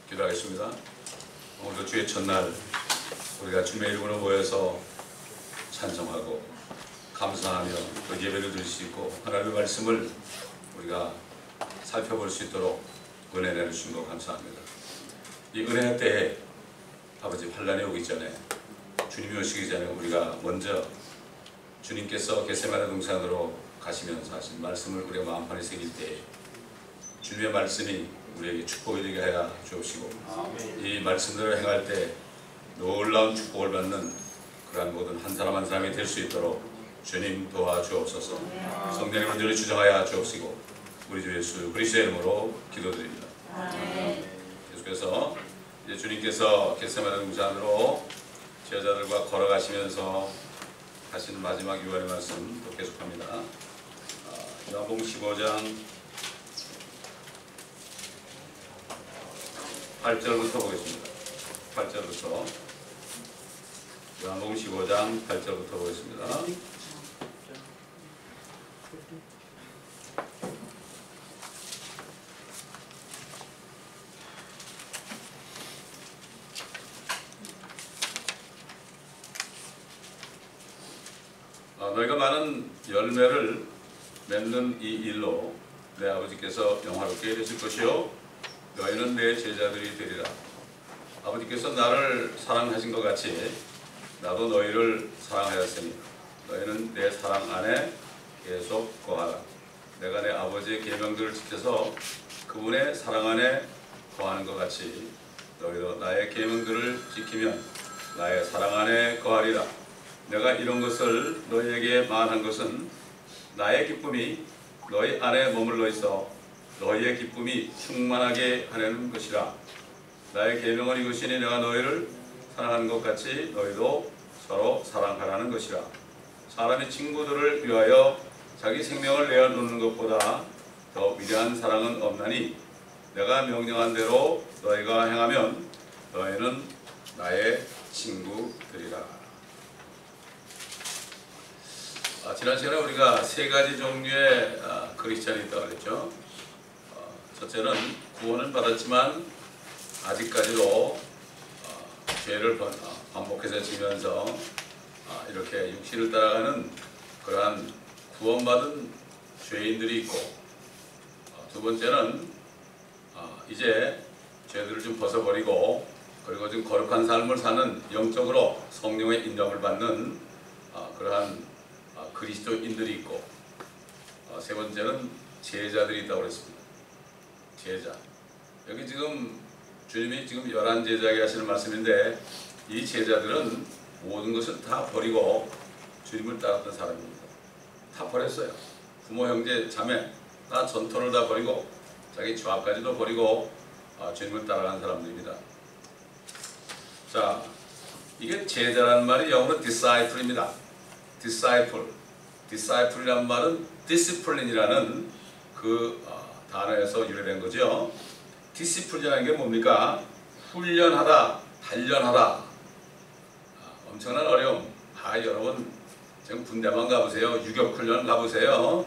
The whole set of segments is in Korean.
기도하겠습니다. 오늘도 주의 첫날 우리가 주님의 이름으로 모여서 찬송하고 감사하며 또 예배를 드릴 수 있고 하나님의 말씀을 우리가 살펴볼 수 있도록 은혜 내주신 것 감사합니다. 이 은혜 때에 아버지 환난이 오기 전에 주님이 오시기 전에 우리가 먼저 주님께서 겟세마네 동산으로 가시면서 하신 말씀을 우리가 마음판에 새길 때에 주님의 말씀이 우리에게 축복이 되게 하여 주옵시고 이 말씀대로 행할 때 놀라운 축복을 받는 그러한 모든 한 사람 한 사람이 될 수 있도록 주님 도와주옵소서. 성령의 온전히 주장하여 주옵시고 우리 주 예수 그리스도의 이름으로 기도드립니다. 계속해서 이제 주님께서 겟세마네 동산으로 제자들과 걸어가시면서 하신 마지막 유언의 말씀 또 계속합니다. 요한복음 15장 8절부터 보겠습니다. 8절부터 요한복음 15장 8절부터 보겠습니다. 너희가 많은 열매를 맺는 이 일로 내 아버지께서 영화롭게 되실 것이요 너희는 내 제자들이 되리라. 아버지께서 나를 사랑하신 것 같이 나도 너희를 사랑하였으니 너희는 내 사랑 안에 계속 거하라. 내가 내 아버지의 계명들을 지켜서 그분의 사랑 안에 거하는 것 같이 너희도 나의 계명들을 지키면 나의 사랑 안에 거하리라. 내가 이런 것을 너희에게 말한 것은 나의 기쁨이 너희 안에 머물러 있어 너희의 기쁨이 충만하게 하려는 것이라. 나의 계명은 이것이니 내가 너희를 사랑하는 것 같이 너희도 서로 사랑하라는 것이라. 사람이 친구들을 위하여 자기 생명을 내어놓는 것보다 더 위대한 사랑은 없나니 내가 명령한 대로 너희가 행하면 너희는 나의 친구들이라. 지난 시간에 우리가 세 가지 종류의 크리스찬이 있다고 그랬죠. 첫째는 구원을 받았지만 아직까지도 죄를 반복해서 지면서 이렇게 육신을 따라가는 그러한 구원받은 죄인들이 있고, 두 번째는 이제 죄들을 좀 벗어버리고 그리고 좀 거룩한 삶을 사는 영적으로 성령의 인정을 받는 그러한 그리스도인들이 있고, 세 번째는 제자들이 있다고 그랬습니다. 제자. 여기 지금 주님이 지금 11제자에게 하시는 말씀인데 이 제자들은 모든 것을 다 버리고 주님을 따랐던 사람입니다. 다 버렸어요. 부모, 형제, 자매 다 전토를 다 버리고 자기 좌까지도 버리고 주님을 따라간 사람들입니다. 자, 이게 제자라는 말이 영어로 disciple입니다. disciple이란 말은 discipline이라는 그 단어에서 유래된 거죠. 디시플린이라는 게 뭡니까? 훈련하다, 단련하다. 엄청난 어려움. 여러분 지금 군대만 가보세요. 유격훈련 가보세요.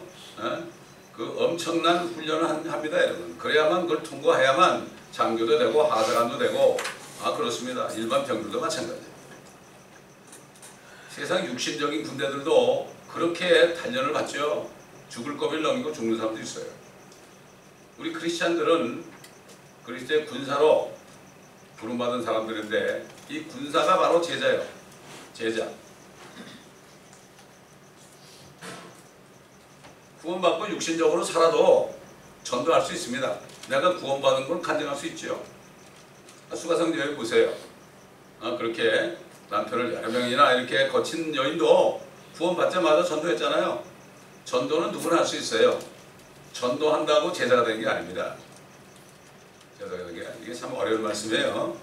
그 엄청난 훈련을 합니다, 여러분. 그래야만 그걸 통과해야만 장교도 되고 하사관도 되고 그렇습니다. 일반 병들도 마찬가지예요. 세상 육신적인 군대들도 그렇게 단련을 받죠. 죽을 고비를 넘기고 죽는 사람도 있어요. 우리 크리스찬들은 그리스도의 군사로 부름받은 사람들인데 이 군사가 바로 제자예요. 제자. 구원받고 육신적으로 살아도 전도할 수 있습니다. 내가 구원받은 걸 간증할 수 있죠. 수가성 여기 보세요. 그렇게 남편을 여러 명이나 이렇게 거친 여인도 구원받자마자 전도했잖아요. 전도는 누구나 할 수 있어요. 전도한다고 제자가 되는 게 아닙니다. 제자가 되는 게 이게 참 어려운 말씀이에요.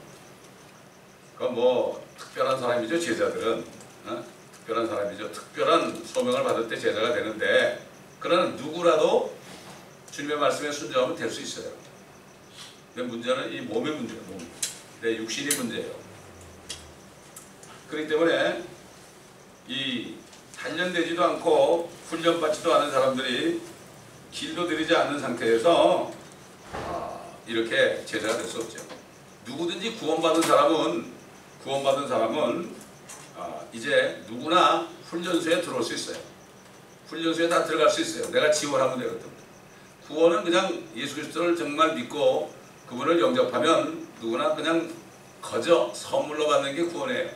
그건 뭐 특별한 사람이죠. 제자들은 특별한 사람이죠. 특별한 소명을 받을 때 제자가 되는데 그러나 누구라도 주님의 말씀에 순종하면 될 수 있어요. 근데 문제는 이 몸의 문제예요. 내 육신이 문제예요. 그렇기 때문에 이 단련되지도 않고 훈련받지도 않은 사람들이 길도 들이지 않는 상태에서 이렇게 제자가 될 수 없죠. 누구든지 구원받은 사람은 이제 누구나 훈련소에 들어올 수 있어요. 훈련소에 다 들어갈 수 있어요. 내가 지원하면 되거든. 구원은 그냥 예수 그리스도를 정말 믿고 그분을 영접하면 누구나 그냥 거저 선물로 받는 게 구원이에요.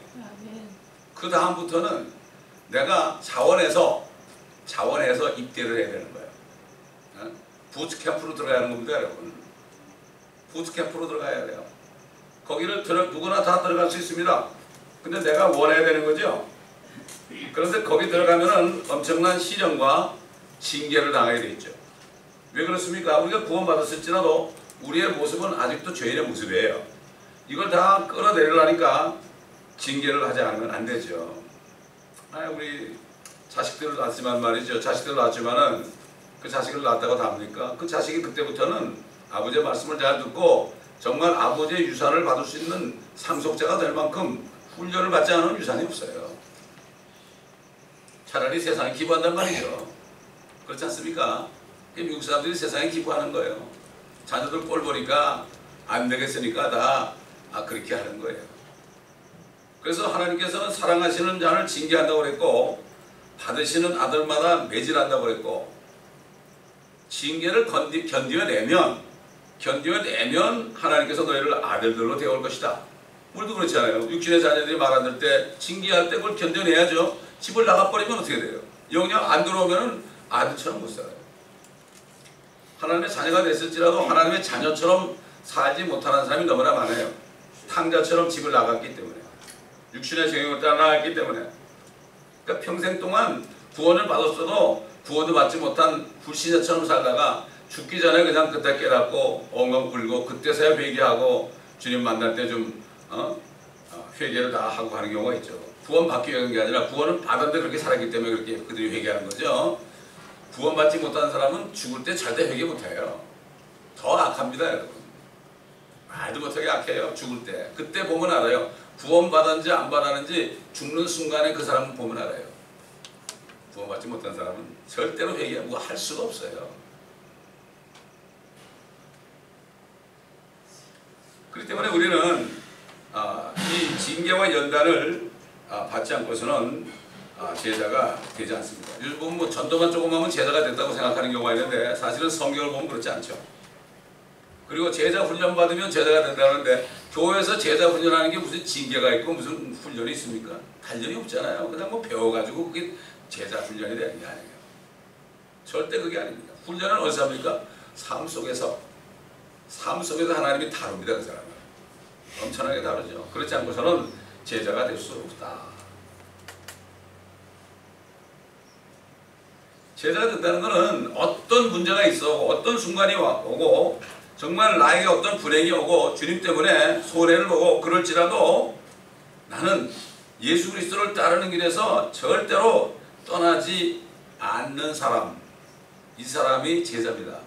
그 다음부터는 내가 자원해서 입대를 해야 되는 거예요. 부트캠프로 들어가야 하는 겁니다, 여러분. 부트캠프로 들어가야 돼요. 거기를 누구나 다 들어갈 수 있습니다. 근데 내가 원해야 되는 거죠. 그런데 거기 들어가면은 엄청난 시련과 징계를 당하게 돼 있죠. 왜 그렇습니까? 우리가 구원받았을지라도 우리의 모습은 아직도 죄인의 모습이에요. 이걸 다 끌어내려니까 징계를 하지 않으면 안 되죠. 우리 자식들을 낳았지만 말이죠. 자식들을 낳았지만은 그 자식을 낳았다고 답니까? 그 자식이 그때부터는 아버지의 말씀을 잘 듣고 정말 아버지의 유산을 받을 수 있는 상속자가 될 만큼 훈련을 받지 않은 유산이 없어요. 차라리 세상에 기부한단 말이죠. 그렇지 않습니까? 미국 사람들이 세상에 기부하는 거예요. 자녀들 꼴 보니까 안 되겠으니까 다 그렇게 하는 거예요. 그래서 하나님께서는 사랑하시는 자를 징계한다고 그랬고 받으시는 아들마다 매질한다고 그랬고 징계를 견뎌내면 하나님께서 너희를 아들들로 되어올 것이다. 우리도 그렇잖아요. 육신의 자녀들이 말 안 들 때 징계할 때 그걸 견뎌내야죠. 집을 나가버리면 어떻게 돼요? 영영 안 들어오면 아들처럼 못 살아요. 하나님의 자녀가 됐을지라도 하나님의 자녀처럼 살지 못하는 사람이 너무나 많아요. 탕자처럼 집을 나갔기 때문에, 육신의 정욕을 따라 나갔기 때문에. 그러니까 평생 동안 구원을 받았어도 구원도 받지 못한 불신자처럼 살다가 죽기 전에 그냥 그때 깨닫고 엉엉 울고 그때서야 회개하고 주님 만날 때 좀 회개를 다 하고 하는 경우가 있죠. 구원 받기 위한 게 아니라 구원을 받았는데 그렇게 살았기 때문에 그렇게 그들이 회개하는 거죠. 구원받지 못한 사람은 죽을 때 절대 회개 못해요. 더 악합니다, 여러분. 말도 못하게 악해요. 죽을 때. 그때 보면 알아요. 구원받았는지 안 받았는지 죽는 순간에 그 사람은 보면 알아요. 구원받지 못한 사람은 절대로 회개하고 할 수가 없어요. 그렇기 때문에 우리는 이 징계와 연단을 받지 않고서는 제자가 되지 않습니다. 요즘 보면 뭐 전도만 조금 하면 제자가 됐다고 생각하는 경우가 있는데 사실은 성경을 보면 그렇지 않죠. 그리고 제자 훈련 받으면 제자가 된다는데 교회에서 제자 훈련하는 게 무슨 징계가 있고 무슨 훈련이 있습니까? 단련이 없잖아요. 그냥 뭐 배워가지고 그게 제자 훈련이 되는 게 아니에요. 절대 그게 아닙니다. 훈련은 어디서 합니까? 삶 속에서 하나님이 다룹니다. 그 사람은 엄청나게 다르죠. 그렇지 않고서는 제자가 될 수 없다. 제자가 된다는 것은 어떤 문제가 있어 어떤 순간이 오고 정말 나에게 어떤 불행이 오고 주님 때문에 손해를 보고 그럴지라도 나는 예수 그리스도를 따르는 길에서 절대로 떠나지 않는 사람, 이 사람이 제자입니다.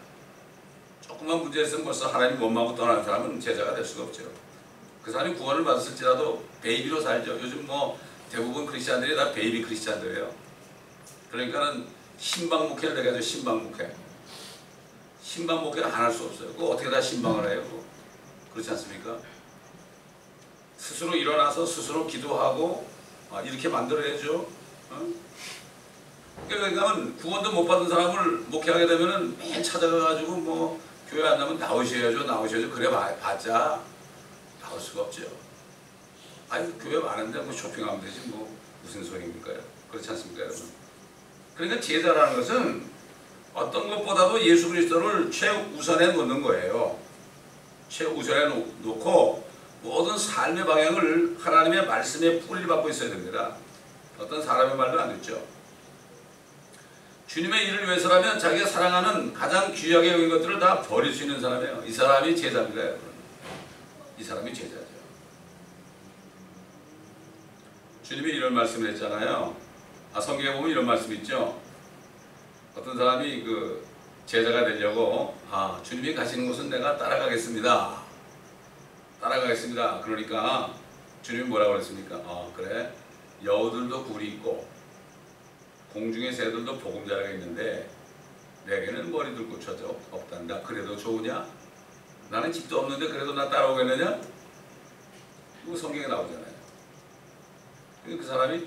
조금만 문제 있으면 벌써 하나님 원망하고 떠나는 사람은 제자가 될 수가 없죠. 그 사람이 구원을 받았을지라도 베이비로 살죠. 요즘 뭐 대부분 크리스찬들이 다 베이비 크리스찬들이에요. 그러니까는 신방 목회를 해가지고 신방 목회를 안 할 수 없어요. 그거 어떻게 다 신방을 해요? 그거. 그렇지 않습니까? 스스로 일어나서 스스로 기도하고 이렇게 만들어야죠. 그러니까 구원도 못 받은 사람을 목회하게 되면은 매일 찾아가가지고 뭐 교회 안 나면 나오셔야죠. 그래 봤자 나올 수가 없죠. 아니 교회 많은데 뭐 쇼핑하면 되지 뭐 무슨 소리입니까? 그렇지 않습니까, 여러분? 그러니까 제자라는 것은 어떤 것보다도 예수 그리스도를 최우선에 놓는 거예요. 최우선에 놓고 모든 삶의 방향을 하나님의 말씀에 뿌리를 받고 있어야 됩니다. 어떤 사람의 말도 안 듣죠. 주님의 일을 위해서라면 자기가 사랑하는 가장 귀하게 여긴 것들을 다 버릴 수 있는 사람이에요. 이 사람이 제자입니다, 여러분. 이 사람이 제자죠. 주님이 이런 말씀을 했잖아요. 성경에 보면 이런 말씀이 있죠. 어떤 사람이 그 제자가 되려고 주님이 가시는 곳은 내가 따라가겠습니다. 그러니까 주님이 뭐라고 그랬습니까? 그래 여우들도 굴이 있고 공중의 새들도 보금자리가 있는데 내게는 머리 들고 쳐져 없단다. 그래도 좋으냐? 나는 집도 없는데 그래도 나 따라오겠느냐? 이거 성경에 나오잖아요. 그 사람이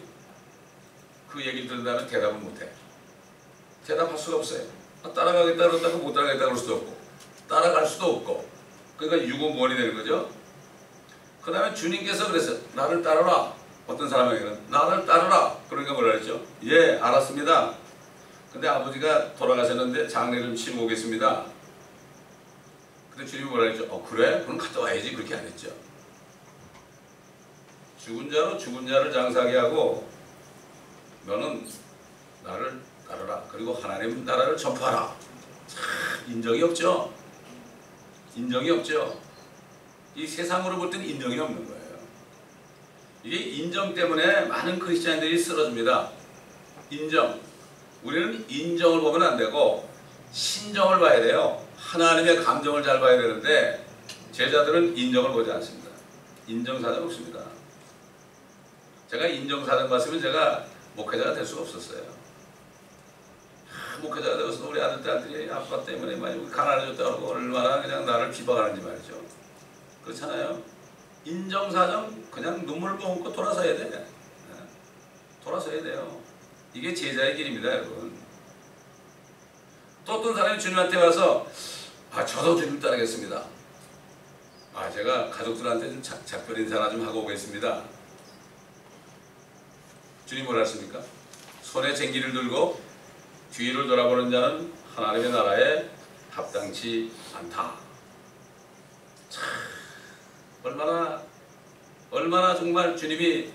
그 얘기를 들은 다음에 대답을 못해. 대답할 수가 없어요. 따라가겠다 그러다가 못 따라가겠다 그럴 수도 없고 따라갈 수도 없고, 그러니까 유구무원이 되는 거죠. 그 다음에 주님께서 그랬어요. 나를 따르라. 어떤 사람에게는 나를 따르라. 그러니까 뭐라 그랬죠? 예, 알았습니다. 근데 아버지가 돌아가셨는데 장례를 치르고 오겠습니다. 근데 주님이 뭐라 그랬죠? 그래? 그럼 갔다 와야지. 그렇게 안 했죠. 죽은 자로 죽은 자를 장사하게 하고 너는 나를 따르라. 그리고 하나님 나라를 전파하라. 참 인정이 없죠. 인정이 없죠. 이 세상으로 볼 때는 인정이 없는 거예요. 이게 인정 때문에 많은 크리스찬들이 쓰러집니다. 인정. 우리는 인정을 보면 안 되고 신정을 봐야 돼요. 하나님의 감정을 잘 봐야 되는데 제자들은 인정을 보지 않습니다. 인정사정 없습니다. 제가 인정사정 봤으면 제가 목회자가 될 수가 없었어요. 목회자가 되어서 우리 아들들이 아빠 때문에 많이 가난해졌다고 하고 얼마나 그냥 나를 비방하는지 말이죠. 그렇잖아요. 인정사정 그냥 눈물 머금고 돌아서야 돼. 돌아서야 돼요. 이게 제자의 길입니다, 여러분. 또 어떤 사람이 주님한테 와서 저도 주님 따르겠습니다. 제가 가족들한테 좀 작별 인사나 좀 하고 오겠습니다. 주님 뭐라 했습니까? 손에 쟁기를 들고 뒤를 돌아보는 자는 하나님의 나라에 합당치 않다. 참 얼마나 정말 주님이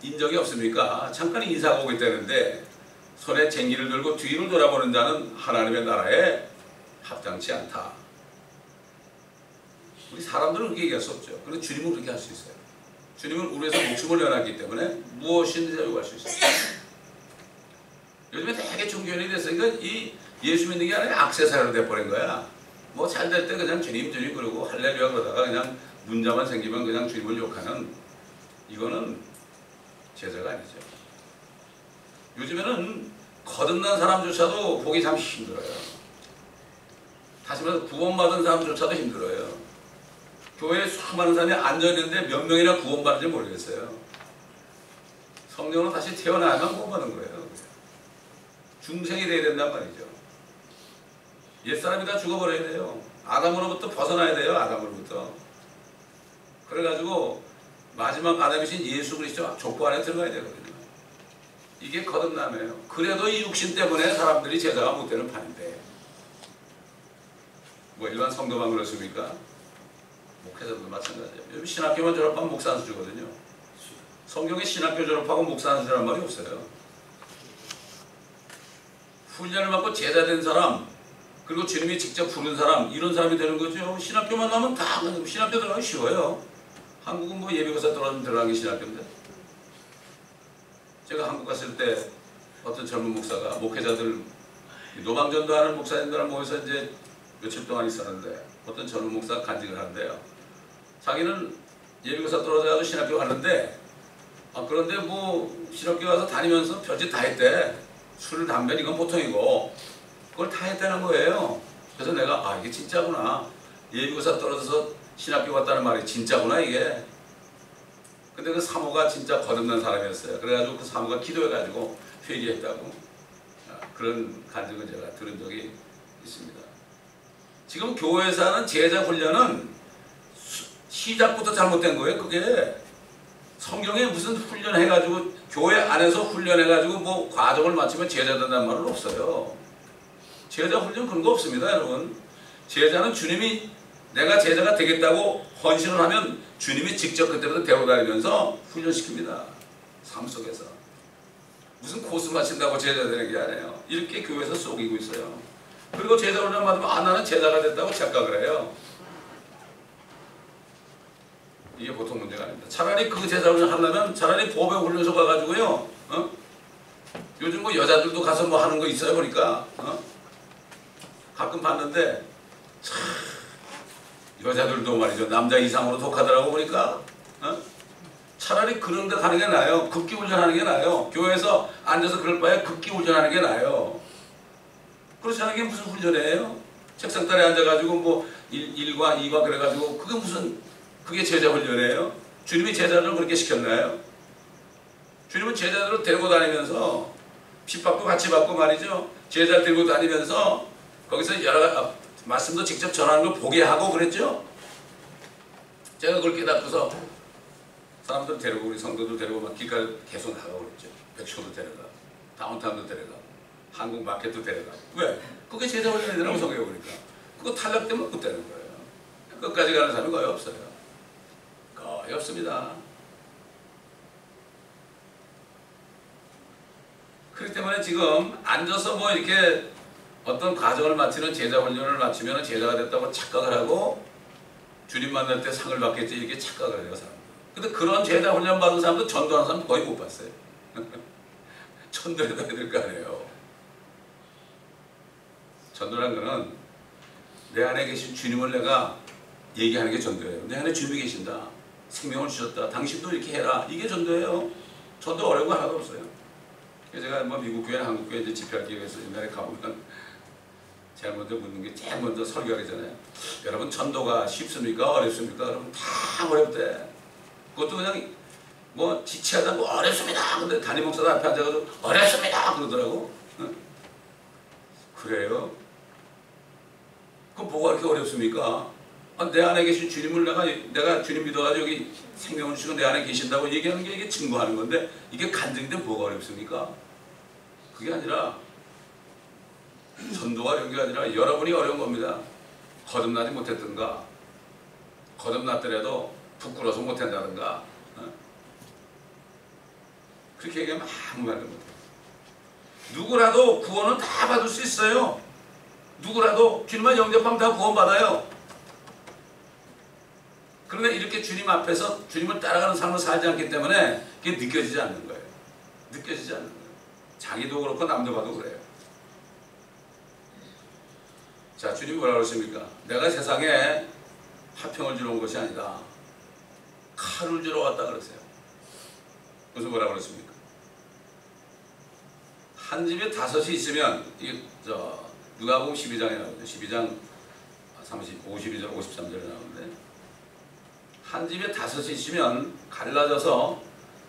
인정이 없습니까? 잠깐 인사하고 오겠다는데 손에 쟁기를 들고 뒤를 돌아보는 자는 하나님의 나라에 합당치 않다. 우리 사람들은 그렇게 얘기할 수 없죠. 그런데 주님은 그렇게 할 수 있어요. 주님은 우리에서 목숨을 내놨기 때문에 무엇이든지 요구할 수 있어요. 요즘에 되게 종교인이 됐으니까 이 예수 믿는 게 아니라 액세서리로 돼버린 거야. 뭐 잘 될 때 그냥 주님 그러고 할렐루야 그러다가 그냥 문자만 생기면 그냥 주님을 욕하는, 이거는 제자가 아니죠. 요즘에는 거듭난 사람조차도 보기 참 힘들어요. 다시 말해서 구원받은 사람조차도 힘들어요. 교회에 수많은 사람이 앉아있는데 몇 명이나 구원받는지 모르겠어요. 성령은 다시 태어나야만 구원받는 거예요. 중생이 돼야 된단 말이죠. 옛사람이 다 죽어버려야 돼요. 아담으로부터 벗어나야 돼요. 아담으로부터. 그래가지고 마지막 아담이신 예수 그리스도 족보 안에 들어가야 되거든요. 이게 거듭남이에요. 그래도 이 육신 때문에 사람들이 제자가 못 되는 판인데, 뭐 일반 성도만 그렇습니까? 목회자도 마찬가지예요. 요즘 신학교만 졸업하면 목사 안 주거든요. 성경에 신학교 졸업하고 목사 안 주라는 말이 없어요. 훈련을 받고 제자 된 사람, 그리고 주님이 직접 부른 사람, 이런 사람이 되는 거죠. 신학교만 나면 다 신학교 들어가기 쉬워요. 한국은 뭐 예비고사 들어가기 신학교인데. 제가 한국 갔을 때 어떤 젊은 목사가 목회자들 노방전도 하는 목사님들 모여서 이제 며칠 동안 있었는데 어떤 젊은 목사가 간증을 하는데요. 자기는 예비고사 떨어져가지고 신학교 갔는데 그런데 뭐 신학교 가서 다니면서 별짓 다 했대. 술, 담배 이건 보통이고 그걸 다 했다는 거예요. 그래서 내가 이게 진짜구나. 예비고사 떨어져서 신학교 갔다는 말이 진짜구나 이게. 근데 그 사모가 진짜 거듭난 사람이었어요. 그래가지고 그 사모가 기도해가지고 회개했다고 그런 간증을 제가 들은 적이 있습니다. 지금 교회에서 하는 제자 훈련은 시작부터 잘못된 거예요. 그게 성경에 무슨 훈련해가지고 교회 안에서 훈련해가지고 뭐 과정을 마치면 제자 된다는 말은 없어요. 제자 훈련 그런 거 없습니다, 여러분. 제자는 주님이 내가 제자가 되겠다고 헌신을 하면 주님이 직접 그때부터 데려다니면서 훈련시킵니다. 삶 속에서. 무슨 코스 마친다고 제자 되는 게 아니에요. 이렇게 교회에서 속이고 있어요. 그리고 제자 훈련 받으면 나는 제자가 됐다고 착각을 해요. 이게 보통 문제가 아닙니다. 차라리 그 제자 훈련 하려면 차라리 보배 훈련소 가가지고요. 요즘 뭐 여자들도 가서 뭐 하는 거 있어요 보니까. 가끔 봤는데 참 여자들도 말이죠. 남자 이상으로 독하더라고 보니까. 차라리 그런 데 가는 게 나아요. 극기훈련하는 게 나아요. 교회에서 앉아서 그럴 바에 극기훈련하는 게 나아요. 그렇지 않은 게 무슨 훈련이에요? 책상다리에 앉아가지고 뭐 1과 2과 그래가지고 그게 무슨 그게 제자 훈련이에요? 주님이 제자들을 그렇게 시켰나요? 주님은 제자들을 데리고 다니면서 핍박도 같이 받고 말이죠. 제자를 데리고 다니면서 거기서 여러 말씀도 직접 전하는 걸 보게 하고 그랬죠. 제가 그걸 깨닫고서 사람들 데리고 우리 성도들 데리고 막 길가에 계속 나가고 그랬죠. 백쇼도 데려가, 다운타운도 데려가, 한국 마켓도 데려가. 왜? 그게 제자 훈련이라고 성경에 보니까. 그거 탈락되면 못 되는 거예요. 끝까지 가는 사람이 거의 없어요. 거의 없습니다. 그렇기 때문에 지금 앉아서 뭐 이렇게 어떤 과정을 마치는 제자 훈련을 마치면 제자가 됐다고 착각을 하고 주님 만날 때 상을 받겠지 이렇게 착각을 해요, 사람들. 근데 그런 제자 훈련 받은 사람도 전도하는 사람 거의 못 봤어요. 전도해야 될 거 아니에요. 전도라는 거는 내 안에 계신 주님을 내가 얘기하는 게 전도예요. 내 안에 주님이 계신다. 생명을 주셨다. 당신도 이렇게 해라. 이게 전도예요. 전도 어려운 거 하나도 없어요. 제가 뭐 미국 교회나 한국 교회 이제 집회할 기회에서 옛날에 가보면 제일 먼저 묻는 게 제일 먼저 설교하기 전에 여러분 전도가 쉽습니까? 어렵습니까? 여러분 다 어렵대. 그것도 그냥 뭐 지체하다 뭐 어렵습니다. 근데 담임 목사도 앞에 앉아가지고 어렵습니다. 그러더라고. 응? 그래요? 그럼 뭐가 이렇게 어렵습니까? 내 안에 계신 주님을 내가 주님 믿어가지고 여기 생명을 주시고 내 안에 계신다고 얘기하는 게 이게 증거하는 건데 이게 간증인데 뭐가 어렵습니까? 그게 아니라 전도가 어려운 게 아니라 여러분이 어려운 겁니다. 거듭나지 못했던가 거듭났더라도 부끄러워서 못한다든가 그렇게 얘기하면 아무 말도 못해요. 누구라도 구원은 다 받을 수 있어요. 누구라도 주님만 영접하면 다 구원받아요. 그런데 이렇게 주님 앞에서 주님을 따라가는 삶을 살지 않기 때문에 그게 느껴지지 않는 거예요. 느껴지지 않는 거예요. 자기도 그렇고 남도 봐도 그래요. 자, 주님이 뭐라고 그러십니까? 내가 세상에 화평을 주러 온 것이 아니다. 칼을 주러 왔다 그러세요. 그래서 뭐라고 그러십니까? 한 집에 5이 있으면 누가복음 12장에 나오죠. 12장 52절 53절에 나오는데 한 집에 5이 있으면 갈라져서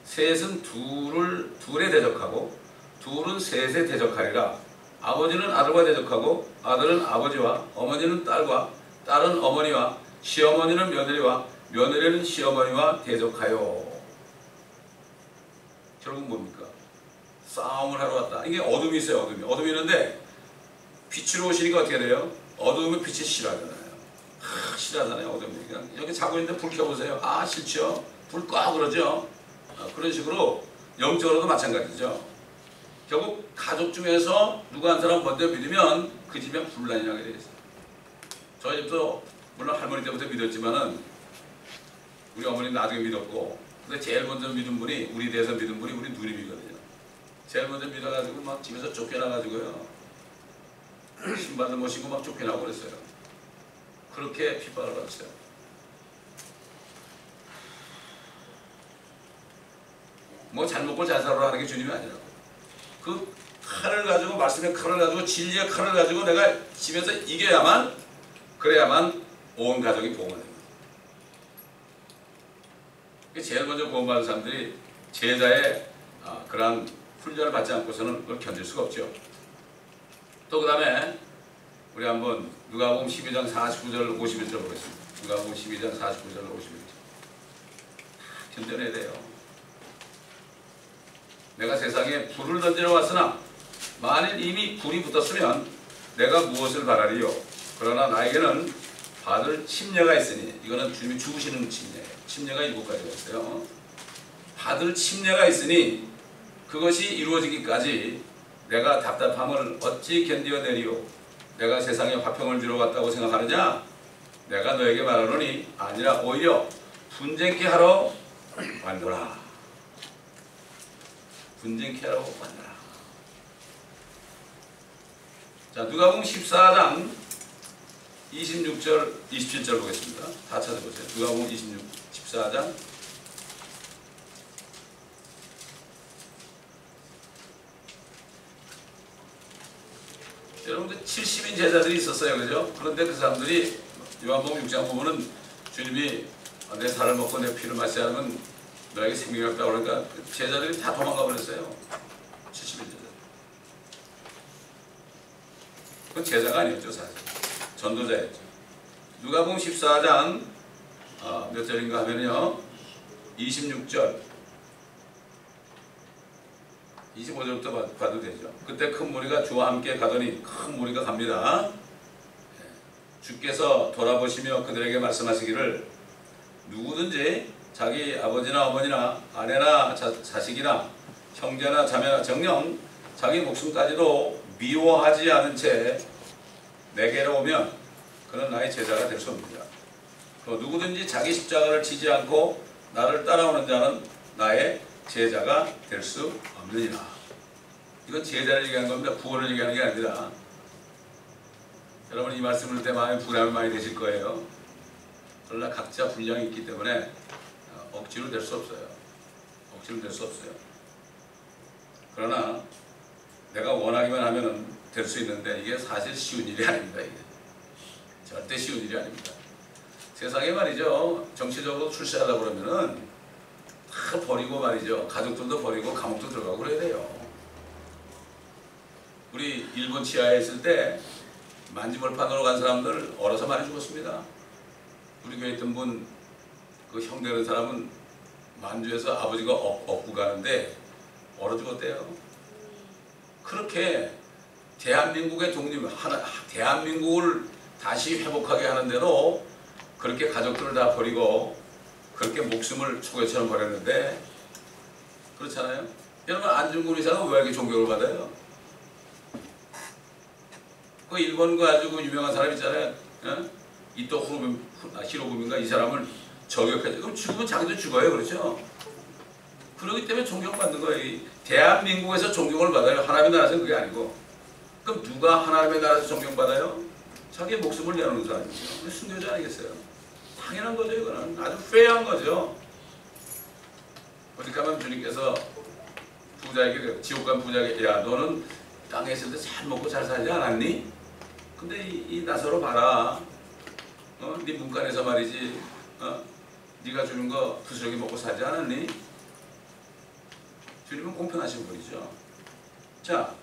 셋은 둘에 대적하고 둘은 셋에 대적하리라. 아버지는 아들과 대적하고 아들은 아버지와 어머니는 딸과 딸은 어머니와 시어머니는 며느리와 며느리는 시어머니와 대적하여. 결국 뭡니까? 싸움을 하러 왔다. 이게 어둠이 있어요. 어둠이 있는데 빛으로 오시니까 어떻게 돼요? 어두우면 빛이 싫어하잖아요. 싫어하잖아요. 어둠이. 그냥 여기 자고 있는데 불 켜보세요. 아 싫죠. 불 꺼 그러죠. 그런 식으로 영적으로도 마찬가지죠. 결국 가족 중에서 누구 한 사람 먼저 믿으면 그 집에 분란이 나게 돼 있어요. 저희 집도 물론 할머니 때부터 믿었지만은 우리 어머니는 나중에 믿었고, 근데 제일 먼저 믿은 분이 우리 대해서 믿은 분이 우리 누님이거든요. 제일 먼저 믿어가지고 막 집에서 쫓겨나가지고요. 신발도 못 신고 막 쫓겨나고 그랬어요. 그렇게 핍박을 받았어요. 뭐 잘 먹고 잘 살아라 하는 게 주님이 아니라고. 그 칼을 가지고 말씀의 칼을 가지고 진리의 칼을 가지고 내가 집에서 이겨야만 그래야만 온 가족이 보호가 됩니다. 제일 먼저 구원받은 사람들이 제자의 그러한 훈련을 받지 않고서는 그걸 견딜 수가 없죠. 또 그 다음에 우리 한번 누가복음 12장 49절 51절 보겠습니다. 누가복음 12장 49절 51절 견뎌내야 돼요. 내가 세상에 불을 던지러 왔으나 만일 이미 불이 붙었으면 내가 무엇을 바라리요? 그러나 나에게는 받을 침례가 있으니, 이거는 주님이 주시는 침례예요. 침례가 7가지가 있어요. 받을 침례가 있으니 그것이 이루어지기까지 내가 답답함을 어찌 견디어내리요? 내가 세상에 화평을 주러 왔다고 생각하느냐? 내가 너에게 말하노니 아니라 오히려 분쟁케 하러 왔노라. 분쟁케 하러 왔노라. 자, 누가복음 14장 26절 27절 보겠습니다. 다 찾아보세요. 누가복음 14장 여러분들 70인 제자들이 있었어요. 그죠? 그런데 그 사람들이 요한복음 6장 보면은 주님이 내 살을 먹고 내 피를 마셔야 하면 너에게 생명이 없다고 그러니까 제자들이 다 도망가 버렸어요. 71제자. 그건 제자가 아니었죠, 사실. 전도자였죠. 누가복음 14장 몇 절인가 하면요, 26절 25절부터 봐도 되죠. 그때 큰 무리가 주와 함께 가더니, 큰 무리가 갑니다. 주께서 돌아보시며 그들에게 말씀하시기를, 누구든지 자기 아버지나 어머니나 아내나 자식이나 형제나 자매나 정녕 자기 목숨까지도 미워하지 않은 채 내게로 오면 그는 나의 제자가 될 수 없느니라. 또 누구든지 자기 십자가를 지지 않고 나를 따라오는 자는 나의 제자가 될 수 없느니라. 이건 제자를 얘기하는 겁니다. 구원을 얘기하는 게 아니라. 여러분 이 말씀을 들 때 마음에 부담이 많이 되실 거예요. 그러나 각자 분량이 있기 때문에 억지로 될 수 없어요. 억지로 될 수 없어요. 그러나 내가 원하기만 하면 될 수 있는데 이게 사실 쉬운 일이 아닙니다. 이게 절대 쉬운 일이 아닙니다. 세상에 말이죠, 정치적으로 출세하려고 그러면은 다 버리고 말이죠, 가족들도 버리고 감옥도 들어가고 그래야 돼요. 우리 일본 치하에 있을 때 만지벌판으로 간 사람들 얼어서 많이 죽었습니다. 우리 교회 있던 분, 그 형 되는 사람은 만주에서 아버지가 업고 가는데 얼어 죽었대요. 그렇게 대한민국의 대한민국을 다시 회복하게 하는 대로 그렇게 가족들을 다 버리고 그렇게 목숨을 초계처럼 버렸는데, 그렇잖아요. 여러분 안중근 의사가 왜 이렇게 존경을 받아요? 그 일본 그 아주 그 유명한 사람 있잖아요. 이토 히로부미인가, 이 사람을 저격했죠. 그럼 죽으면 자기도 죽어요. 그렇죠? 그렇기 때문에 존경받는 거예요. 대한민국에서 존경을 받아요. 하나님의 나라에서는 그게 아니고. 그럼 누가 하나님의 나라에서 존경받아요? 자기의 목숨을 내놓는 사람이죠. 순교자 아니겠어요? 당연한 거죠. 이거는 아주 페어한 거죠. 어디 가면 주님께서 부자에게, 지옥 간 부자에게, 야 너는 땅에 있을 때 잘 먹고 잘 살지 않았니? 근데 이 나서로 봐라. 네 문간에서 말이지, 네가 주는 거 부스러기 먹고 살지 않았니? 주님은 공평하신 분이죠. 자,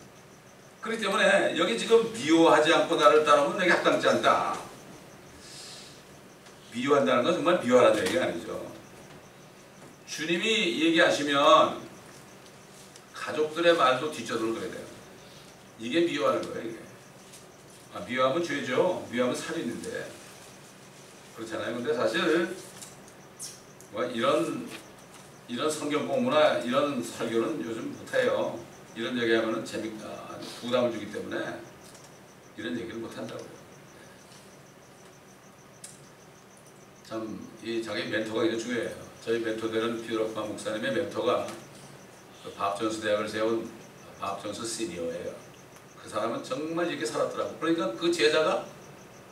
그렇기 때문에 여기 지금 미워하지 않고 나를 따르면 내게 합당치 않다. 미워한다는 건 정말 미워하라는 얘기가 아니죠. 주님이 얘기하시면 가족들의 말도 뒷조들을 그래야 돼요. 이게 미워하는 거예요. 이게. 미워하면 죄죠. 미워하면 살인인데. 그렇잖아요. 근데 사실 뭐 이런 성경 공부나 이런 설교는 요즘 못해요. 이런 얘기하면은 부담을 주기 때문에 이런 얘기를 못한다고요. 참 이 자기 멘토가 굉장히 중요해요. 저희 멘토되는 피드로크만 목사님의 멘토가 그 밥존스 대학을 세운 밥존스 시니어예요. 그 사람은 정말 이렇게 살았더라고. 그러니까 그 제자가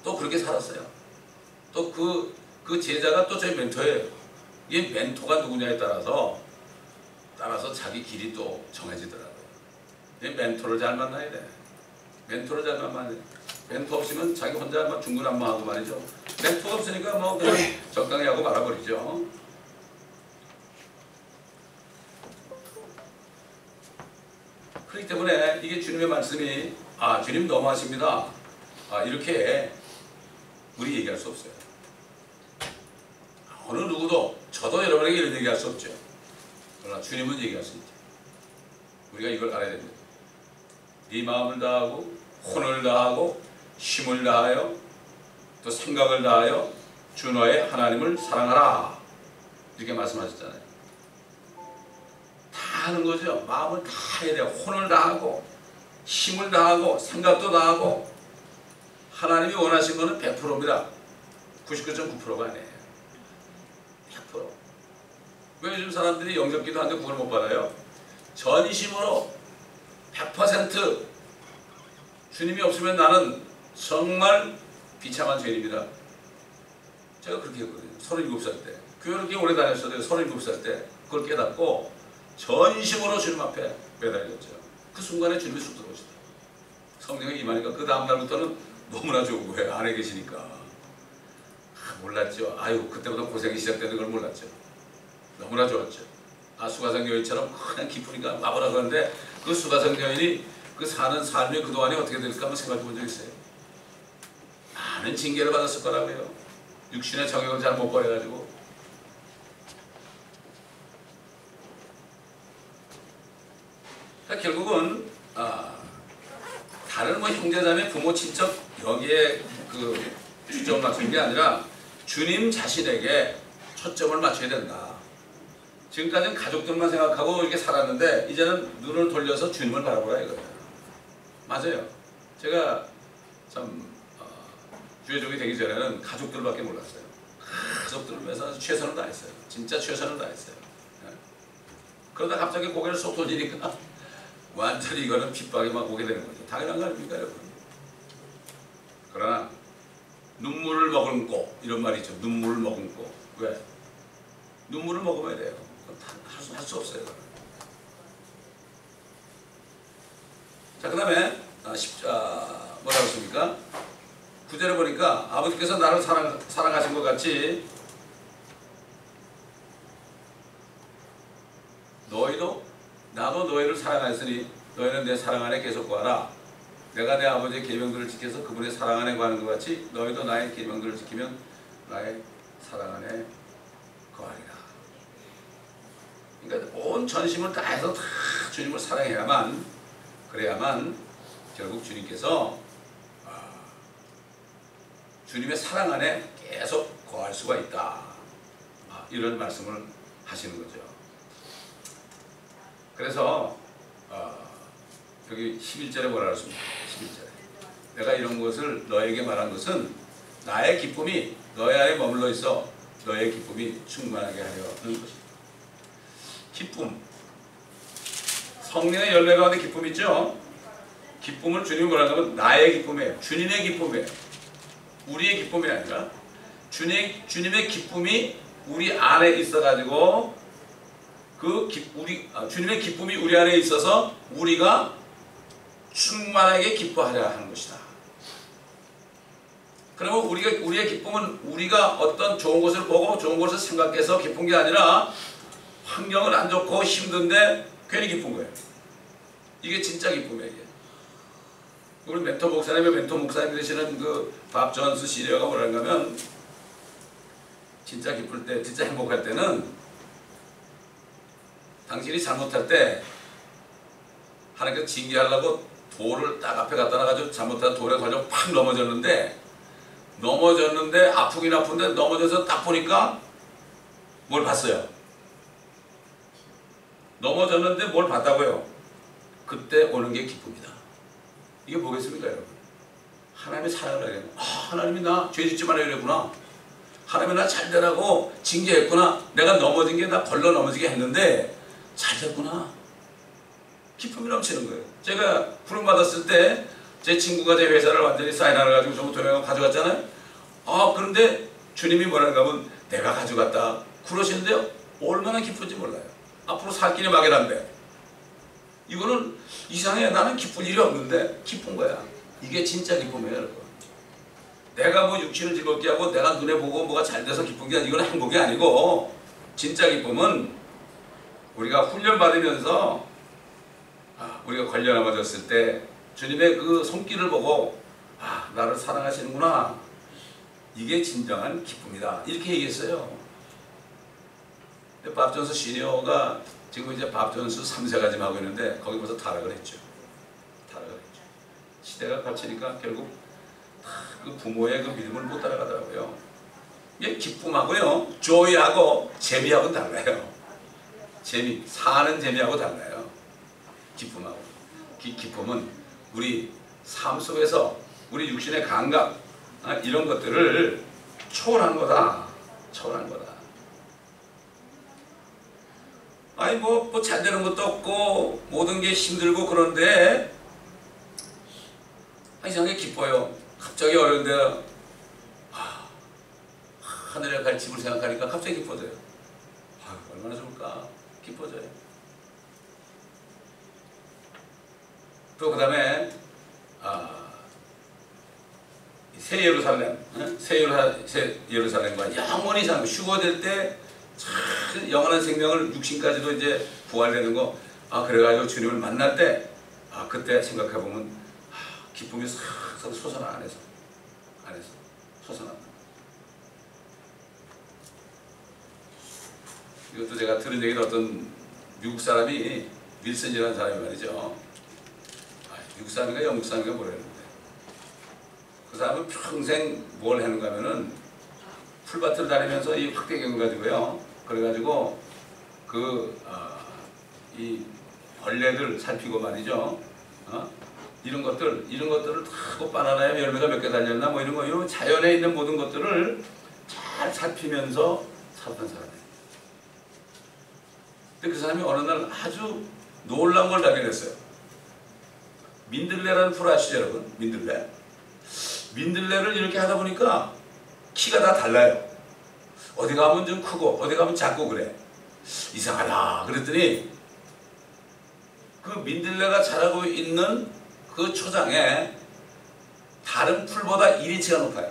또 그렇게 살았어요. 또 그 제자가 또 저희 멘토예요. 이 멘토가 누구냐에 따라서 자기 길이 또 정해지더라고요. 이 멘토를 잘 만나야 돼. 멘토를 잘 만나야 돼. 멘토 없으면 자기 혼자 막 중구난방하고 말이죠. 멘토가 없으니까 뭐 그냥 적당히 하고 말아버리죠. 그렇기 때문에 이게 주님의 말씀이 주님 너무하십니다. 이렇게 우리 얘기할 수 없어요. 어느 누구도, 저도 여러분에게 이런 얘기할 수 없죠. 그러나 주님은 얘기할 수 있죠. 우리가 이걸 알아야 됩니다. 네 마음을 다하고 혼을 다하고 힘을 다하여 또 생각을 다하여 주 너의 하나님을 사랑하라. 이렇게 말씀하셨잖아요. 다 하는 거죠. 마음을 다 해야 돼요. 혼을 다하고 힘을 다하고 생각도 다하고. 하나님이 원하신 거는 100%입니다. 99.9%가 아니에요. 100%. 왜 요즘 사람들이 영접기도 하는데 구원을 못 받아요? 전심으로 100% 주님이 없으면 나는 정말 비참한 죄인입니다. 제가 그렇게 했거든요. 37살 때. 교회를 그렇게 오래 다녔어요. 37살 때. 그걸 깨닫고 전심으로 주님 앞에 매달렸죠. 그 순간에 주님이 쑥 들어오시더라고요. 성령이 임하니까 그 다음날부터는 너무나 좋은 거예요. 안에 계시니까. 몰랐죠. 아유, 그때부터 고생이 시작되는 걸 몰랐죠. 너무나 좋았죠. 수가성 여인처럼 그냥 기쁘니까 와보라 그러는데 그 수가성 여인이 그 사는 삶의 그동안이 어떻게 될까 한번 생각해 본 적 있어요. 많은 징계를 받았을 거라고요. 육신의 정욕을 잘 못 버려가지고. 그러니까 결국은 다른 뭐 형제자매 부모 친척 여기에 그 초점을 맞추는 게 아니라 주님 자신에게 초점을 맞춰야 된다. 지금까지는 가족들만 생각하고 이렇게 살았는데 이제는 눈을 돌려서 주님을 바라보라 이거예요. 맞아요. 제가 참 주의종이 되기 전에는 가족들밖에 몰랐어요. 가족들을 위해서 최선을 다했어요. 진짜 최선을 다했어요. 그러다 갑자기 고개를 쏙 돌리니까 완전히 이거는 핍박이 막 오게 되는 거죠. 당연한 거 아닙니까 여러분? 그러나 눈물을 머금고 이런 말이 있죠. 눈물을 머금고. 왜? 눈물을 먹어야 돼요. 할 수 없어요. 자, 그 다음에 뭐라고 했습니까? 9절에 보니까 아버지께서 나를 사랑하신 것 같이 나도 너희를 사랑하였으니 너희는 내 사랑 안에 계속 거하라. 내가 내 아버지의 계명들을 지켜서 그분의 사랑 안에 거하는 것 같이 너희도 나의 계명들을 지키면 나의 사랑 안에 거하리라. 그러니까 온 전심을 다해서 다 주님을 사랑해야만 그래야만 결국 주님께서 주님의 사랑 안에 계속 거할 수가 있다. 이런 말씀을 하시는 거죠. 그래서 여기 11절에 뭐라 그랬습니까? 11절에 내가 이런 것을 너에게 말한 것은 나의 기쁨이 너의 안에 머물러 있어 너의 기쁨이 충만하게 하려는 것이다. 기쁨, 성령의 열매 가운데 기쁨 있죠? 기쁨을 주님이 뭐라고 하면 나의 기쁨이에요. 주님의 기쁨이에요. 우리의 기쁨이 아니라 주님의 기쁨이 우리 안에 있어가지고 주님의 기쁨이 우리 안에 있어서 우리가 충만하게 기뻐하려 하는 것이다. 그러면 우리의 기쁨은 우리가 어떤 좋은 것을 보고 좋은 것을 생각해서 기쁜 게 아니라 환경은 안 좋고 힘든데 괜히 기쁜 거예요. 이게 진짜 기쁨이에요. 이게. 우리 멘토 목사님 되시는 그 밥전수 시리어가 뭐라고 하면 진짜 기쁠 때, 진짜 행복할 때는 당신이 잘못할 때 하나님께서 징계하려고 돌을 딱 앞에 갖다 놔가지고 잘못한 돌에 걸려 팍 넘어졌는데 아프긴 아픈데 넘어져서 딱 보니까 뭘 봤어요? 넘어졌는데 뭘 봤다고요? 그때 오는 게 기쁨이다. 이게 뭐겠습니까 여러분? 하나님의 사랑을 하겠네. 하나님이 나 죄짓지 말아야 이랬구나. 하나님이 나 잘되라고 징계했구나. 내가 넘어진 게 나 걸러 넘어지게 했는데 잘됐구나. 기쁨이 넘치는 거예요. 제가 부름 받았을 때 제 친구가 제 회사를 완전히 사인하러 가지고 전부 도장하고 가져갔잖아요. 그런데 주님이 뭐라고 하면 내가 가져갔다 그러시는데요. 얼마나 기쁜지 몰라요. 앞으로 살 길이 막연한데 이거는 이상해. 나는 기쁜 일이 없는데 기쁜 거야. 이게 진짜 기쁨이에요 여러분. 내가 뭐 육신을 즐겁게 하고 내가 눈에 보고 뭐가 잘 돼서 기쁜 게 아니고 이건 행복이 아니고 진짜 기쁨은 우리가 훈련받으면서 우리가 걸려 넘어졌을 때 주님의 그 손길을 보고 나를 사랑하시는구나. 이게 진정한 기쁨이다. 이렇게 얘기했어요. 밥전수 시니어가 지금 이제 밥전수 3세가 지금 하고 있는데 거기 벌써 타락을 했죠. 시대가 거치니까 결국 그 부모의 그 믿음을 못 따라가더라고요. 이게 기쁨하고요, 조이하고 재미하고 달라요. 사는 재미하고 달라요. 기쁨하고. 기쁨은 우리 삶 속에서 우리 육신의 감각 이런 것들을 초월한 거다. 아니 뭐 잘 되는 것도 없고 모든 게 힘들고 그런데 이상하게 기뻐요. 갑자기 어려운데 하늘에 갈 집을 생각하니까 갑자기 기뻐져요. 얼마나 좋을까. 기뻐져요. 또 그 다음에 새 예루살렘, 새 예루살렘과 영원히 사는 휴거될 때 참 영원한 생명을 육신까지도 이제 부활되는 거. 그래가지고 주님을 만날 때 그때 생각해 보면 기쁨이 싹 솟아나 안에서 솟아난다. 이것도 제가 들은 얘기는 어떤 미국 사람이 윌슨이라는 사람이 말이죠. 미국 사람인가 영국 사람인가 모르겠는데 그 사람은 평생 뭘 했는가 하면은 풀밭을 다니면서 이 확대경을 가지고요. 그래가지고 이 벌레들 살피고 말이죠. 이런 것들을 다 바나나에 열매가 몇 개 달렸나 뭐 이런 자연에 있는 모든 것들을 잘 살피면서 살았던 사람이에요. 근데 그 사람이 어느 날 아주 놀라운 걸 발견했어요. 민들레라는 풀 아시죠 여러분? 민들레를 이렇게 하다 보니까 키가 다 달라요. 어디 가면 좀 크고 어디 가면 작고 그래. 이상하다 그랬더니 그 민들레가 자라고 있는 그 초장에 다른 풀보다 1인치가 높아요.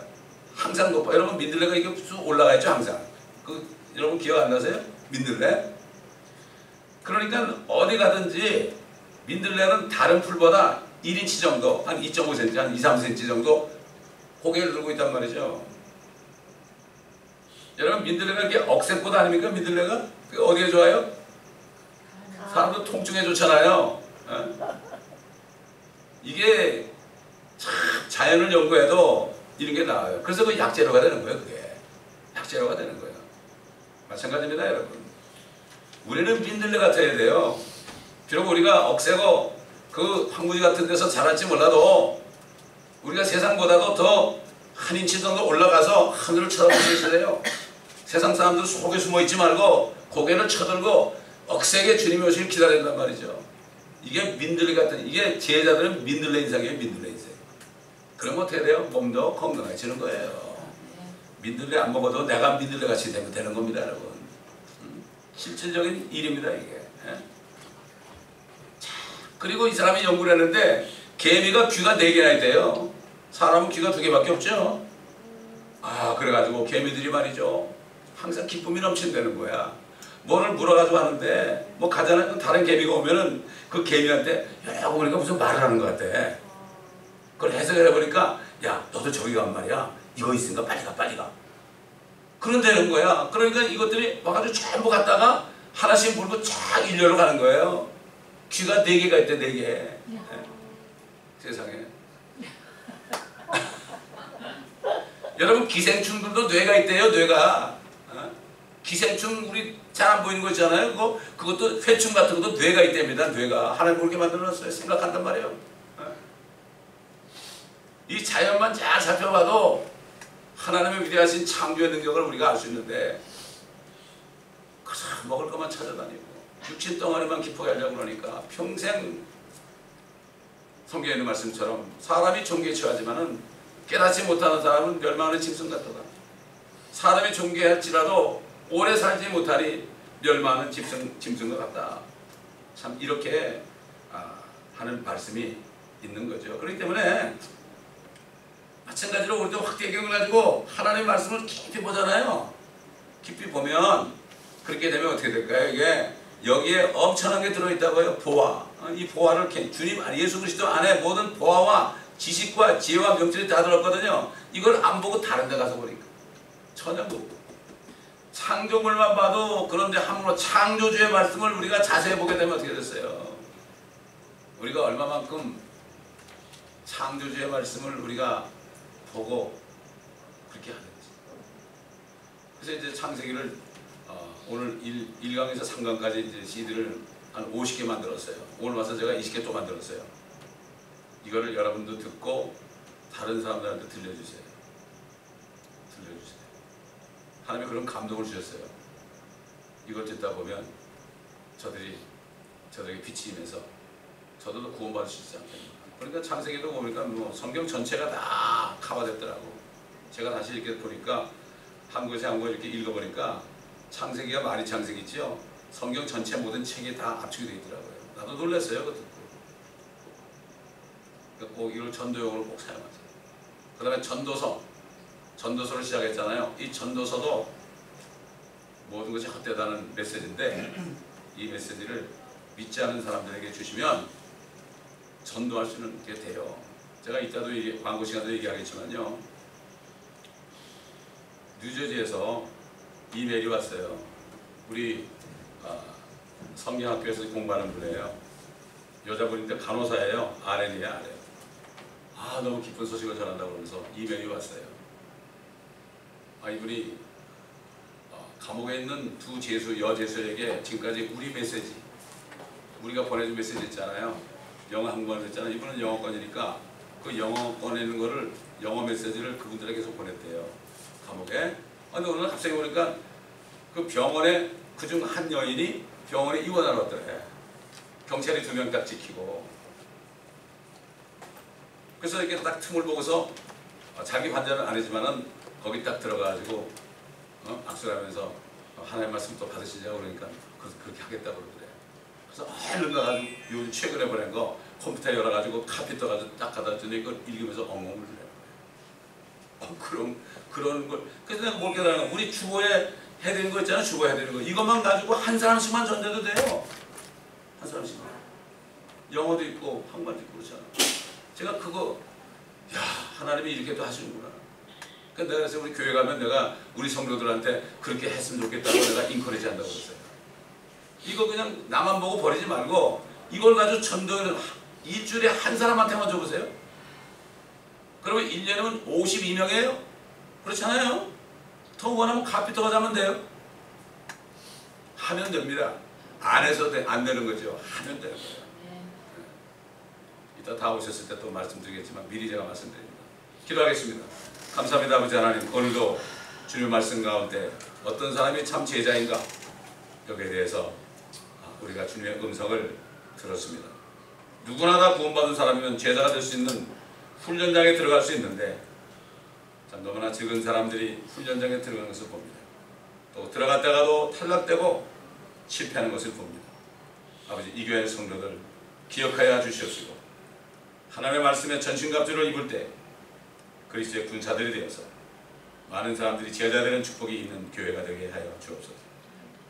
항상 높아요. 여러분 민들레가 이게 쭉 올라가 있죠 항상. 여러분 기억 안 나세요? 민들레? 그러니까 어디 가든지 민들레는 다른 풀보다 1인치 정도, 한 2.5cm, 한 2, 3cm 정도 고개를 들고 있단 말이죠. 여러분 민들레가 이렇게 억새꽃 아닙니까? 민들레가? 그게 어디에 좋아요? 사람도 통증에 좋잖아요. 이게 참 자연을 연구해도 이런 게 나와요. 그래서 그 약재료가 되는 거예요. 그게 약재료가 되는 거예요. 마찬가지입니다 여러분. 우리는 민들레 같아야 돼요. 비록 우리가 억새고 그 황무지 같은 데서 자랄지 몰라도 우리가 세상보다도 더 한 인치 정도 올라가서 하늘을 쳐다볼 수 있어야 돼요. 세상 사람들 속에 숨어 있지 말고 고개를 쳐들고 억세게 주님이 오시길 기다린단 말이죠. 이게 민들레 같은, 이게 제자들은 민들레 인상이에요. 민들레 인상. 그러면 어떻게 돼요? 몸도 건강해지는 거예요. 민들레 안 먹어도 내가 민들레 같이 되는 겁니다 여러분. 실질적인 일입니다 이게. 그리고 이 사람이 연구를 했는데 개미가 귀가 4개나 있대요. 사람은 귀가 2개밖에 없죠. 그래가지고 개미들이 말이죠 항상 기쁨이 넘친다는 거야. 뭐를 물어가지고 하는데 뭐 가잖아요. 다른 개미가 오면은 그 개미한테 야 보니까 무슨 말을 하는 것 같아. 그걸 해석을 해보니까 야 너도 저기 간 말이야. 이거 있으니까 빨리 가. 그런다는 거야. 그러니까 이것들이 와가지고 전부 갔다가 하나씩 물고 쫙 일렬로 가는 거예요. 귀가 4개가 있대. 4개. 세상에. 여러분 기생충들도 뇌가 있대요. 뇌가. 기생충 우리 잘 안 보이는 거 있잖아요. 그것도 회충 같은 것도 뇌가 있답니다. 뇌가. 하나님 그렇게 만들어놨어요. 생각한단 말이에요. 이 자연만 잘 살펴봐도 하나님의 위대하신 창조의 능력을 우리가 알 수 있는데 그저 먹을 것만 찾아다니고 육신 덩어리만 기쁘게 하려고 그러니까 평생 성경에 있는 말씀처럼 사람이 종교에 처하지만은 깨닫지 못하는 사람은 멸망하는 짐승 같도다. 사람이 존귀할지라도 오래 살지 못하니 멸망하는 짐승과 같다. 참 이렇게 하는 말씀이 있는 거죠. 그렇기 때문에 마찬가지로 우리도 확대경을 가지고 하나님의 말씀을 깊이 보잖아요. 깊이 보면 그렇게 되면 어떻게 될까요? 이게 여기에 엄청난 게 들어있다고요. 보화. 이 보화를 주님 예수 그리스도 안에 모든 보화와 지식과 지혜와 명철이 다 들었거든요. 이걸 안 보고 다른 데 가서 보니까 전혀 못 보고 창조물만 봐도 그런데 함부로 창조주의 말씀을 우리가 자세히 보게 되면 어떻게 됐어요? 우리가 얼마만큼 창조주의 말씀을 우리가 보고 그렇게 하는지. 그래서 이제 창세기를 오늘 1강에서 3강까지 이제 CD를 한 50개 만들었어요. 오늘 와서 제가 20개 또 만들었어요. 이거를 여러분도 듣고 다른 사람들한테 들려주세요. 하나님이 그런 감동을 주셨어요. 이걸 듣다 보면 저들에게 빛이 임해서 저도 구원받을 수 있지 않겠나. 그러니까 창세기도 보니까 뭐 성경 전체가 다 커버됐더라고. 제가 다시 이렇게 보니까 한국에서 한국을 이렇게 읽어보니까 창세기가 많이 창세기 있죠. 성경 전체 모든 책이 다 압축이 되어 있더라고요. 나도 놀랐어요. 그거 듣고. 꼭 이걸 전도용으로 꼭 사용하세요. 그 다음에 전도서를 시작했잖아요. 이 전도서도 모든 것이 헛되다는 메시지인데 이 메시지를 믿지 않는 사람들에게 주시면 전도할 수는 있게 돼요. 제가 이따도 광고 시간도 얘기하겠지만요. 뉴저지에서 이메일이 왔어요. 우리 성경학교에서 공부하는 분이에요. 여자분인데 간호사예요. RN이에요, RN. 너무 기쁜 소식을 전한다고 그러면서 이메일이 왔어요. 이분이 감옥에 있는 두 여제수에게 지금까지 우리 메시지, 우리가 보내준 메시지 있잖아요. 영어 한국말 했잖아요. 이분은 영어권이니까 그 영어 보내는 거를, 영어 메시지를 그분들에게 계속 보냈대요. 감옥에. 근데 오늘 갑자기 보니까 그 병원에 그중 한 여인이 병원에 입원하러 왔더래. 경찰이 2명 딱 지키고. 그래서 이렇게 딱 틈을 보고서 자기 환자는 아니지만은 거기 딱 들어가가지고 악수를 하면서 하나님 말씀 또 받으시냐고 그러니까 그렇게 하겠다고 그러더래. 그래서 얼른 가가지고 요즘 최근에 보낸 거 컴퓨터에 열어가지고 카피 떠가지고 딱 갖다 줬더니 그걸 읽으면서 엉엉 울더래. 그런 걸. 그래서 내가 뭘 깨달아. 우리 주보에 해드리는 거 있잖아. 주보에 해드리는 거. 이것만 가지고 한 사람씩만 전해도 돼요. 한 사람씩만. 영어도 있고 한국말도 있고 그렇잖아. 제가 그거 하나님이 이렇게도 하시는구나. 그러니까 내가 그래서 우리 교회 가면 내가 우리 성도들한테 그렇게 했으면 좋겠다고 내가 인커리지 한다고 그랬어요. 이거 그냥 나만 보고 버리지 말고 이걸 가지고 전도를 일주일에 한 사람한테만 줘보세요. 그러면 1년이면 52명이에요. 그렇잖아요. 더 원하면 카피터가 자면 돼요. 하면 됩니다. 안 해서 안 되는 거죠. 하면 되는 거예요. 이따 다 오셨을 때 또 말씀드리겠지만 미리 제가 말씀드립니다. 기도하겠습니다. 감사합니다. 아버지 하나님, 오늘도 주님 말씀 가운데 어떤 사람이 참 제자인가 여기에 대해서 우리가 주님의 음성을 들었습니다. 누구나 다 구원받은 사람이면 제자가 될 수 있는 훈련장에 들어갈 수 있는데 참 너무나 적은 사람들이 훈련장에 들어가는 것을 봅니다. 또 들어갔다가도 탈락되고 실패하는 것을 봅니다. 아버지, 이 교회 성도들 기억하여 주시옵시고 하나님의 말씀에 전신갑주를 입을 때 그리스도의 군사들이 되어서 많은 사람들이 제자 되는 축복이 있는 교회가 되게 하여 주옵소서.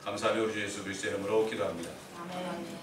감사하며 우리 주 예수 그리스도의 이름으로 기도합니다. 아멘.